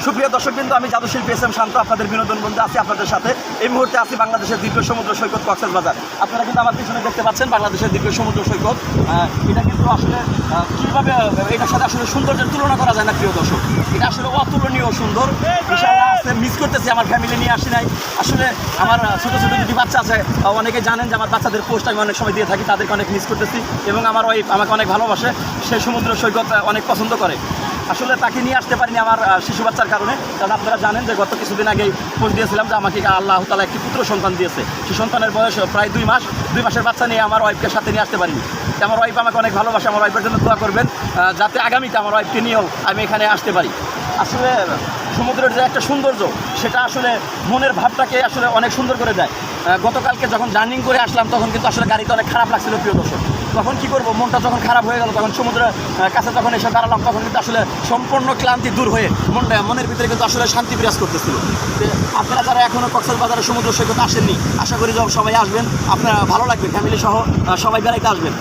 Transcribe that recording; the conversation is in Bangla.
সুপ্রিয় দর্শকবৃন্দ, আমি জাদুশিল্পী এস এম শান্ত আপনাদের বিনোদন বন্ধু আছি আপনাদের সাথে। এই মুহূর্তে আছি বাংলাদেশের দীর্ঘ সমুদ্র সৈকত কক্সবাজার। আপনারা কিন্তু আমার পিছনে দেখতে পাচ্ছেন বাংলাদেশের দীর্ঘ সমুদ্র সৈকত। এটা কিন্তু আসলে কীভাবে এটার সাথে আসলে সৌন্দর্যের তুলনা করা যায় না প্রিয় দর্শক। এটা আসলে অতুলনীয় সুন্দর। ইনশাআল্লাহ মিস করতেছি, আমার ফ্যামিলি নিয়ে আসি নাই। আসলে আমার ছোটো ছোটো দুটি বাচ্চা আছে, অনেকে জানেন যে আমার বাচ্চাদের পোস্ট আমি অনেক সময় দিয়ে থাকি, তাদেরকে অনেক মিস করতেছি। এবং আমার ওয়াইফ আমাকে অনেক ভালোবাসে, সে সমুদ্র সৈকত অনেক পছন্দ করে। আসলে তাকে নিয়ে আসতে পারিনি আমার শিশু বাচ্চার কারণে, কারণ আপনারা জানেন যে গত কিছুদিন আগেই পোস্ট দিয়েছিলাম যে আমাকে আল্লাহ তাআলা একটি পুত্র সন্তান দিয়েছে। সেই সন্তানের বয়স প্রায় 2 মাস। 2 মাসের বাচ্চা নিয়ে আমার ওয়াইফকে সাথে নিয়ে আসতে পারিনি। আমার ওয়াইফ আমাকে অনেক ভালোবাসে, আমার ওয়াইফের জন্য দোয়া করবেন যাতে আগামীতে আমার ওয়াইফকে নিয়েও আমি এখানে আসতে পারি। আসলে সমুদ্রের যে একটা সৌন্দর্য, সেটা আসলে মনের ভাবটাকে আসলে অনেক সুন্দর করে দেয়। গতকালকে যখন জার্নিং করে আসলাম তখন কিন্তু আসলে গাড়িতে অনেক খারাপ লাগছিল প্রিয় দর্শক। তখন কী করবো, মনটা যখন খারাপ হয়ে গেল, তখন সমুদ্রের কাছে যখন এসে দাঁড়ালাম তখন কিন্তু আসলে সম্পূর্ণ ক্লান্তি দূর হয়ে মনের ভিতরে কিন্তু আসলে শান্তি বিরাজ করতেছিল। আপনারা যারা এখনও কক্সবাজারের সমুদ্র সৈকত আসেননি, আশা করি যখন সবাই আসবেন, আপনারা ভালো লাগবে, ফ্যামিলি সহ সবাই বেড়াইতে আসবেন।